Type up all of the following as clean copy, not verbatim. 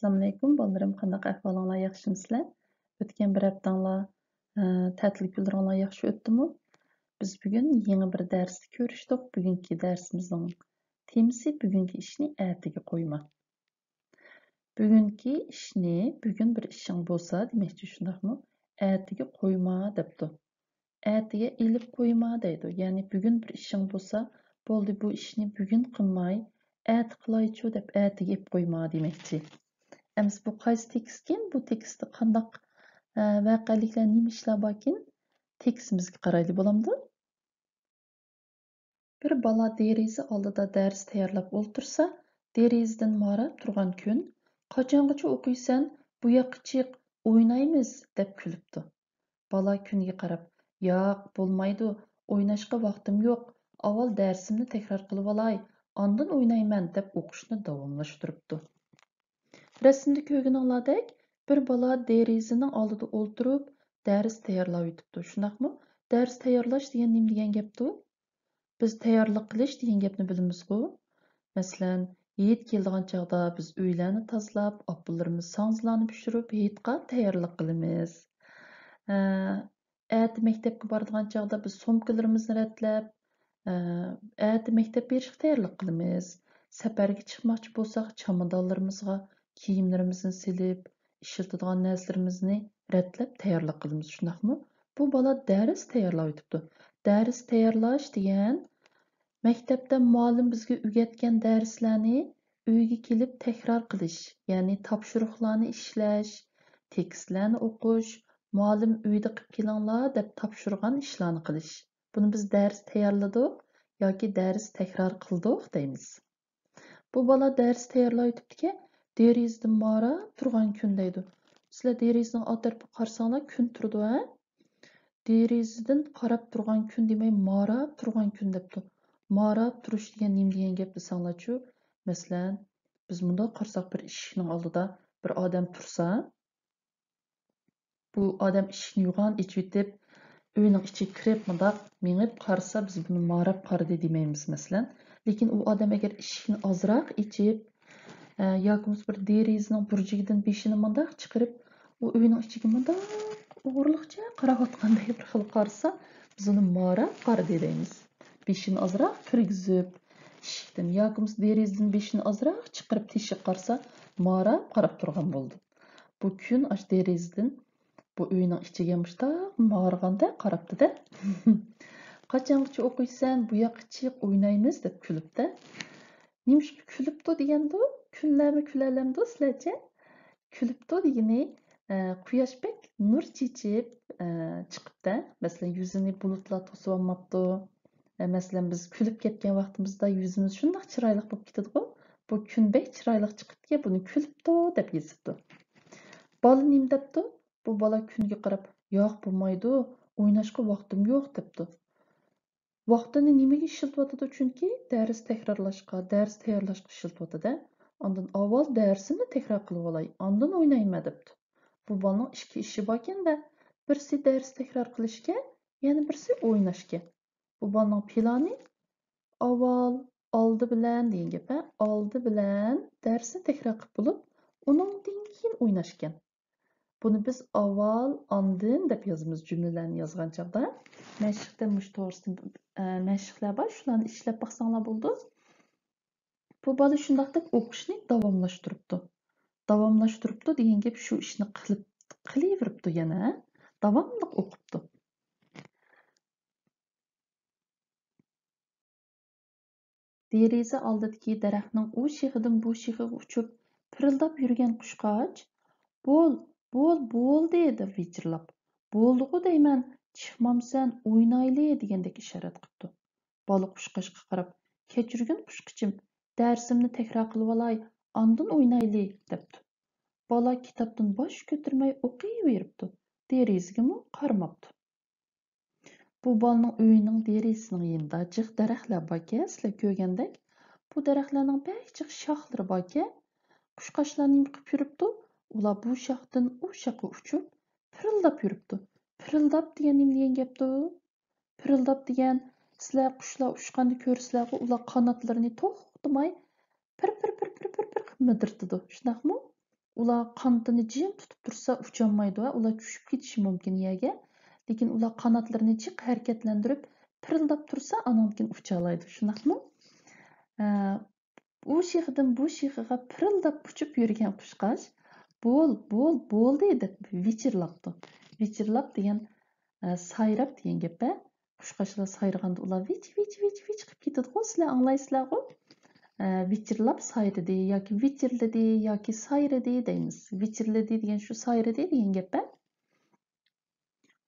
Assalamu alaykum, bolalarım. Qandaq ahvolinglar, yaxshimisizlar? O'tgan bir haftalar ta'til kunlaringlar yaxshi o'tdimi? Biz bugun yangi bir darsni ko'rishdik. Bugungi darsimizning temasi bugungi ishni ertaga qo'yma. Bugungi ishni bugun bir ishing bo'lsa, demakchi shundaqmi? Ertaga qo'yma debdi. Ertaga ilib qo'yma deydi. Ya'ni bugun bir ishing bo'lsa, bo'ldi bu ishni bugun qilmay, erta qilaychu deb ertaga ilib qo'yma demakchi. Ems bu qaysi tekstken? Bu tekstda qandaq voqeliklar, nima ishlar borkin? Tekstimizga qarayli bo'lamdi. Bir bola deraza oldida dars tayyorlab o'ltirsa, derazadan marab turgan kun, qachongacha o'qiysan? Bu yoqqa chiq, o'ynaymiz deb kulibdi. Bola kunga qarab, yo'q, bo'lmaydi, o'ynashga vaqtim yo'q. Avval darsimni takror qilib olay, ondan o'ynayman deb o'qishni davomlashtiribdi. Resimde ko'rganinglardek bir bola derazaning oldida o'ltirib dars tayyorlab o'tibdi. Shundaqmi? Dars tayyorlash degan nima degan gapdi? Biz tayyorlik qilish degan gapni bilamiz-ku. Masalan, yeyit keladigan chog'da biz uylarni tozalab, oppalarimiz sangzlarni pishirib, yeyitga tayyorlik qilamiz. Erta maktabga boradigan chog'da biz sumkalarimizni ratlab, erta maktab berishga tayyorlik qilamiz. Safarga chiqmoqchi bo'lsak, chamadonlarimizga kiyimlerimizni silib, ishlatadigan narsalarimizni ratlab tayyorlab qilamiz, shundaqmi? Bu bola dars tayyorlab o'tibdi. Dars tayyorlash degan maktabda muallim bizga o'rgatgan darslarni uyga kelib takror qilish, ya'ni topshiriqlarni ishlash, tekstlarni o'qish, muallim uyda qilib kelinglar deb topshirgan ishlarni qilish. Buni biz dars tayyorladik yoki dars takror qildik deymiz. Bu bola dars tayyorlab o'tibdiki, derazadan marab turgan kun deydi. Sizlar derazaning alt tarafga qarasanglar kun turdi, ha? Derazadan qarab turgan kun demay, marab turgan kun debdi. Marab turish degan nima degan gap desanglarchu? Masalan, biz bunda qarasak bir eshikning oldida bir odam tursa, bu odam eshikni yugan ichib uyning ichiga kirib mundaq mengib qarasa, biz buni marab qaradi demaymiz masalan. Lekin u odam agar eshikni ozroq ichib yoki bir derazaning burjigidan beshini mundaq chiqarib, u uyning ichiga mundaq o'g'irliqcha qarayotganday bir xil qarasa, biz uni marab qaradi deymiz. Beshini ozroq kirgizib, eshikdan yoki derazadan beshini ozroq chiqarib teshib qarasa, marab qarab turgan bo'ldi. Bu kun ash derazadan bu uyning ichiga mushtaq marganda qarabdi-da. Qachongacha o'qiysan, bu yoqqa chiq, o'ynaymiz deb kulibdi. Nimish kulibdi deganda, kunlarmi kulalamdi sizlarcha? Kulibdi degani quyosh bek nur chechib chiqibdi. Masalan, yuzini bulutlar to'sib olmabdi. Masalan, biz kulib ketgan vaqtimizda yuzimiz shundoq chiroyli bo'lib ketadi-ku. Bu kun bek chiroyli chiqibdi, buni kulibdi deb yozibdi. Bola nima debdi? Bu bola kunga qarab, yo'q bo'lmaydi, o'ynashga vaqtim yo'q debdi. Vaqtini nimaga ishlatayotdi? Chunki dars takrorlashga, dars tayyorlashga ishlatayotdi. Ondan avval darsini takror qilib olay, ondan o'ynayman debdi. Bu bolaning ikki ishi bor ekanda, birsi dars takror qilishga, yana birsi o'ynashga. Bu bolaning plani avval oldi bilan degan gap, oldi bilan darsni takror qilib bo'lib, uningdan keyin o'ynashgan. Buni biz avval, ondin deb yozamiz cümlelerini yazgan chaqda. Mashqda mush to'g'risida mashqlar bor, shularni ishlab baqsanglar bo'ldi. Bu bola shundoq deb o'qishni davomlashtiribdi. Davomlashtiribdi degan gap shu ishni qilaveribdi yana, davomli o'qibdi. Deraza oldidagi daraxtning u shig'idan bu shig'iga uchib, pirildab yurgan qushqoch bo'l dedi vichirlab. Bo'ldi-ku deyman, chiqmamsan, o'ynayli degandek ishorat qilibdi. Bola qushqochga qarab, kechirgin qushqichim, darsimni takror qilib olay, ondan o'ynayli debdi. Bola kitobdan bosh ko'tarmay o'qiyveribdi. Derazagami qaramabdi. Bu bolaning uyining derazasining yonida jiq daraxtlar bor-ku, sizlar ko'rgandek. Bu daraxtlarning jiq shoxlari bor-ku. Qushqochlar nima qilib yuribdi? Ular bu shoxdan u shoqqa uchib, pirildab yuribdi. Pirildab degan nima degan gapdi? Pirildab degan sizlar qushlar uchqanda ko'rsizlarku, ular qanotlarini to'xtamay pir midirtidi. Shundaqmi? Ular qanotini jim tutib tursa ucholmaydi va ular tushib ketishi mumkin yerga. Lekin ular qanotlarini jiq harakatlantirib, pirildab tursa, anonkin ucha oladi. Shundaqmi? U shexdan bu shexiga pirildab uchib yurgan qushqash bo'ldi deb vichirlabdi. Vichirlab degan sayrab degan gap. Qushqashlar sayraganda ular vich qilib ketadi. Sizlar anglaysizlar-ku? Vichirlab sayridi yoki vichirlidi yoki sayridi deymiz. Vichirlidi degan shu sayridi degan gap.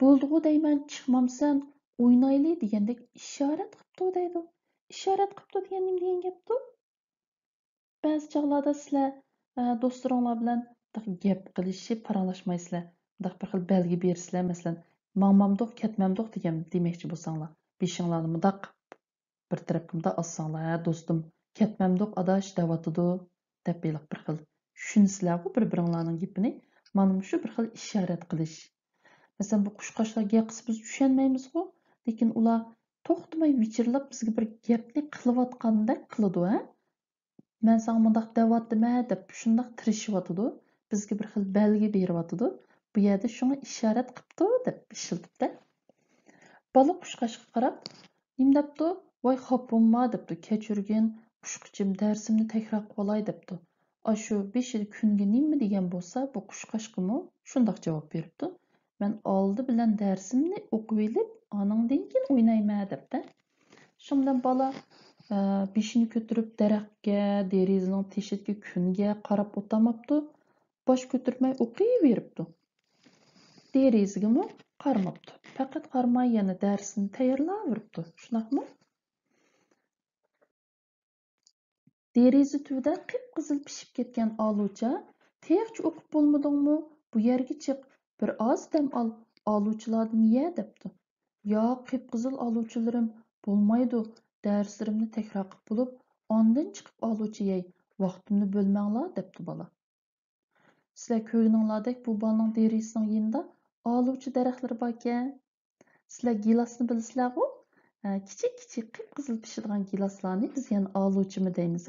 Bo'ldi deyman, chiqmamsan, o'ynayli degandek ishorat qilibdi deydi. Ishorat qilibdi degan nima degan gapdi? Ba'zi chog'larda sizlar do'stlaringlar bilan gap qilishib paranglashmaysizlar. Bir xil belgi bersizlar, masalan, mangmamdoq, ketmamdoq degan demoqchi bo'lsanglar, beshinglarni mundaq bir tarafga mundaq assanglar, do'stim, ketmamdoq adash deyotidi deb bir xil tushunsizlar-ku bir-biringlarning gapini. Mana shu bir xil ishorat qilish. Masalan, bu qushqashlar gap qilsa biz tushunmaymiz-ku, lekin ular to'xtamay vichirlab bizga bir gapni qilayotgandek qiladi, ha? Men sana mundaq deyaptimi deb shundaq tirishyotidi. Bizga bir xil belgi beryotidi. Bu yerda shunga ishorat qilibdi deb ishiltibdi. Bola qushqashga qarab, nima debdi? Voy xopimma debdi. Kechirgin, qushqichim darsimni takror qilay debdi. Ashu beshida kunga nima degan bo'lsa, bu qushqashqimi shundaq javob beribdi. Men oldi bilan darsimni o'qib elib, oningdan keyin o'ynayman debdi. Shundan bola beshini ko'tarib daraxtga, derazaning teshidagi kunga qarab o'tamabdi. Bosh ko'tarmay o'qiyveribdi. Derazagami qaramabdi. Faqat qaramay yana darsini tayyorlayveribdi. Shunaqmi? Deraza tubida qip-qizil pishib ketgan oluvcha, "Texchi o'qib bo'lmadingmi? Bu yerga chiq, bir oz dam ol, oluvchilardan ye" debdi. "Yo'q, qip-qizil oluvchilarim bo'lmaydi. Darslarimni takror qilib bo'lib, ondan chiqib oluvchi yey. Vaqtimni bo'lmanglar" debdi bola. Sizlar ko'rganinglardek bu bolaning derasining yonida oluvchi daraxtlar bor ekan. Sizlar gilosni bilasizlar-ku? Kichik qip-qizil pishadigan giloslarni biz yana oluvchimi deymiz.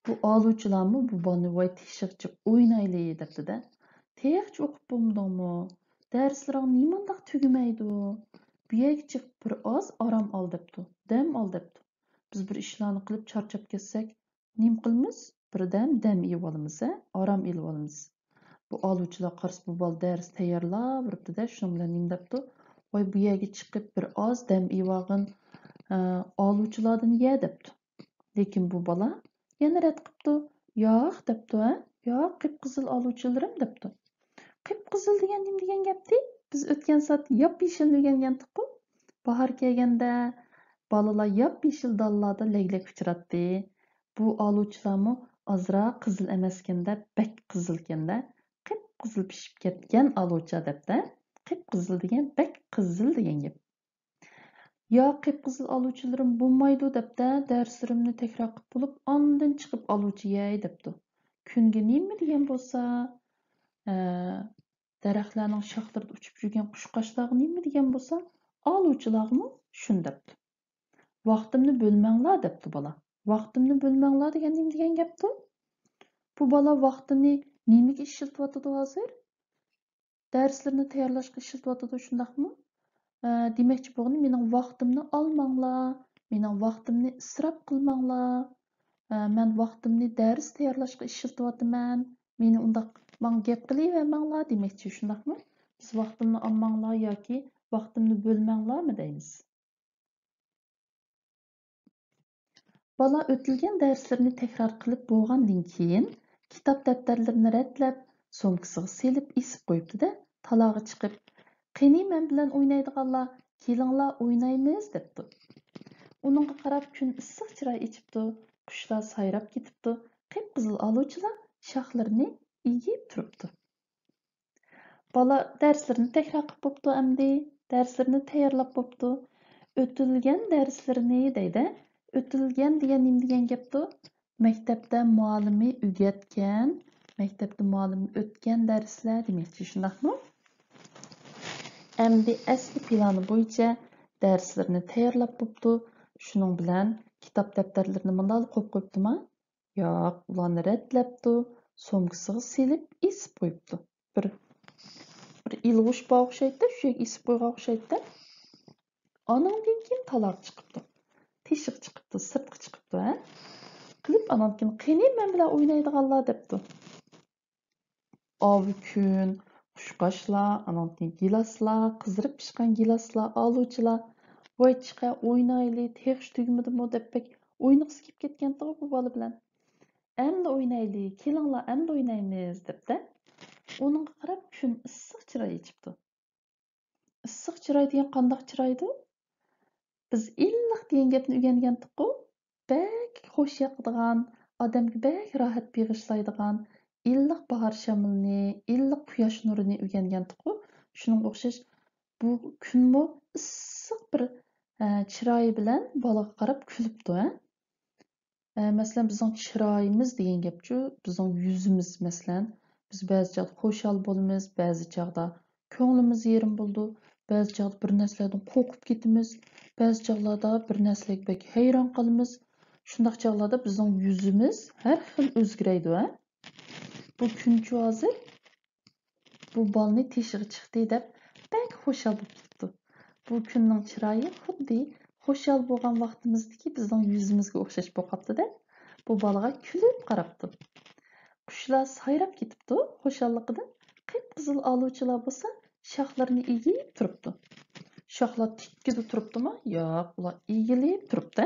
Bu oluvchilarmi bu bolani voy teshikchi o'ynayli debdi-da. Texchi o'qib bo'lmadingmi? Darslaring nimandaq tugamaydi? Bu yerga chiq, bir oz orom ol debdi. Dam ol debdi. Biz bir ishlarni qilib charchab ketsak, nim qilamiz? Birdan dam olib olamiz, orom olib olamiz. Bu oluvchilar qarshi bu bol dars tayyorlab turibdi-da, shuning bilan nim debdi. Voy bu yerga chiqib bir oz dam olg'in, oluvchilardan ye debdi. Lekin bu bola yana rad qilibdi. Yo'q debdi, yo'q, qip-qizil oluvchilarim debdi. Qip-qizil degan nima degan gapdi? Biz o'tgan soat yop-yeshil o'rgangandik-ku. Bahor kelganda bolalar yop-yeshil dallarda laylak uchratdi. Bu oluvchilarmi ozroq qizil emaskanda, bak qizilkanda, qip-qizil pishib ketgan oluvcha debdi. Qip-qizil degan bak qizil degan gap. "Yo, qip-qizil oluvchilarim bo'lmaydi" debdi. Darslarimni takror qilib bo'lib, ondan chiqib oluvchi yey debdi. Kunga nima degan bo'lsa, daraxtlarning shoxlarida uchib yurgan qushqashlarga nima degan bo'lsa, oluvchilarmi shun debdi. "Vaqtimni bo'lmanglar" debdi bola. "Vaqtimni bo'lmanglar" degan nima degan gapdi? Bu bola vaqtini nimaga ishiltyotidi hozir? Darslarni tayyorlashga ishiltyotidi, shundaqmi? Demoqchi bo'lgani, mening vaqtimni olmanglar, mening vaqtimni isrof qilmanglar, men vaqtimni dars tayyorlashga ishiltyapman, meni undaq gap qilavermanglar demoqchi, shundaqmi? Biz vaqtimni olmanglar yoki vaqtimni bo'lmanglarmi deymiz. Bola o'tilgan darslarni takror qilib bo'lgandan keyin kitob daftarlarini ratlab, so'mkasiga selib isib qo'yibdi-da, talog'i chiqib, "Qani men bilan o'ynaydiganlar, kelinglar o'ynaymiz" debdi. Uningga qarab kun issiq chiroy ichibdi, qushlar sayrab ketibdi, qip-qizil oluvchilar shoxlarini egib turibdi. Bola darslarini takror qilib bo'pti endi, darslarini tayyorlab bo'pti. O'tilgan darslarini deydi. O'tilgan degan nima degan gapdi? Maktabda muallimi o'rgatgan, maktabda muallimi o'tgan darslar demoqchi, shundaqmi? Endi asli plani bo'yicha darslarni tayyorlab bo'pti. Shuning bilan kitob daftarlarini bunday qo'yib qo'yibdimi? Yo'q, ularni ratlabdi, so'mkasiga selib esib qo'yibdi. Bir ilg'ush bor o'xshaydi, shu yerga esib qo'ygan o'xshaydi. Anandan keyin taloq chiqibdi. Teshik chiqibdi, sirtqi chiqibdi, ha? Qilib anan keyin qani men bilan o'ynaydiganlar debdi. Avi kun, qushqochlar, anan keyin gilaslar, qizirib pishgan gilaslar, oluvchilar, voy chiqa o'ynayli, tegish tugmadimi deb bek o'ynaqisi kelib ketgan bu bola bilan. Endi o'ynayli, kelinglar, endi o'ynaymiz debdi. Uningga qarab kun issiq chiroy ichibdi. Issiq chiroy degan qandoq chiroydi? Biz illiq degan gapni o'rgangandik-ku. Bek xo'sh yoqadigan, odamga bek rohat bag'ishlaydigan, illiq bahor shamilini, illiq quyosh nurini o'rgangandik-ku. Shuningga o'xshash bu kunmu issiq bir chiroyi bilan bolaga qarab kulibdi. Masalan, bizning chiroyimiz degan gapchu, bizning yuzimiz masalan, biz ba'zi chog'da xo'shal bo'lamiz, ba'zi chog'da ko'nglimiz yerim bo'ldi, ba'zi chog'da bir narsalardan qo'rqib ketamiz, ba'zi chog'larda bir narsalarga bek hayron qolamiz. Shundaq chog'larda bizning yuzimiz har xil o'zgaraydi. Bu kunchi hozir bu bolni teshig'i chiqdi deb bek xo'shal bo'lib ketdi. Bu kunning chiroyi xuddi xo'shal bo'lgan vaqtimizdagi bizning yuzimizga o'xshash bo'lib qolibdi-da. Bu bolaga kulib qarabdi. Qushlar sayrab ketibdi xo'shalligidan. Qip-qizil oluvchilar bo'lsa, shoxlarini egib turibdi. Shoxlar tikkida turibdimi? Yo'q, ular egilib turibdi.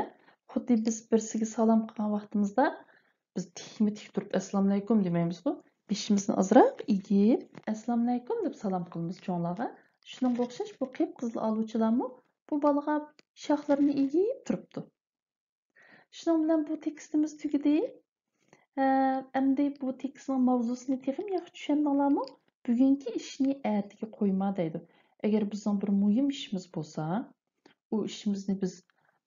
Xuddi biz birsiga salom qilgan vaqtimizda biz tikma-tik turib assalomu alaykum demaymiz-ku. Beshimizni azroq egib, assalomu alaykum deb salom qilamiz cho'nglarga. Shuningga o'xshash bu qip-qizil oluvchilarmi bu bolaga shoxlarini egib turibdi. Shuning bilan bu tekstimiz tugadi. Endi bu tekstning mavzusini texim yaxshi tushundinglarmi? Bugungi ishni ertaga qo'yma deydi. Agar bizning bir muhim ishimiz bo'lsa, u ishimizni biz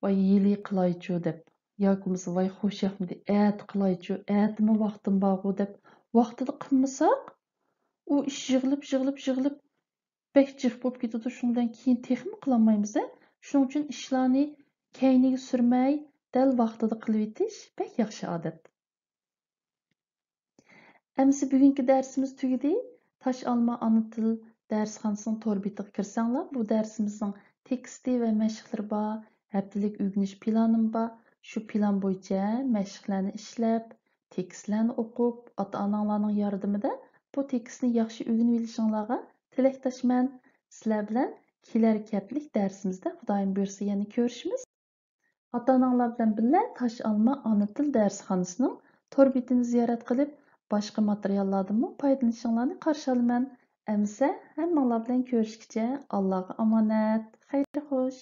voy yili qilaychu deb yoki bo'lmasa voy xo'sh yoqmidi erta qilaychu, ertami vaqtim borku deb vaqtida qilmasak, u ish yig'ilib bek jiq bo'lib ketadi. Shundan keyin texmi qilolmaymiz. Shuning uchun ishlarni keyniga surmay, dal vaqtida qilib yetish bek yaxshi odat. Әмісі бүгінгі дәрісіміз түгеді. Taş Alma Ana Til dərsxanasının tor betiga kirsanglar, bu dərsimizin teksti və məşqləri var, həftəlik öyrəniş planım var. Şu plan bo'yicha məşqlərni ishlab, tekstlarni o'qib, ota-onalarning yordamida bu tekstni yaxshi o'rganib olishinglarga tilakdoshman. Sizlar bilan kelarki haftalik darsimizda Xudoyim buyursa yana ko'rishimiz. Ota-onalar bilan birga Taş Alma Ana Til dərsxanasının tor betini ziyorat qilib, başqa materiallardan foydalanishinglarni qarshi olaman. Әмісі, hammalar bilan ko'rishguncha Allohga omonat. Xayr xo'sh.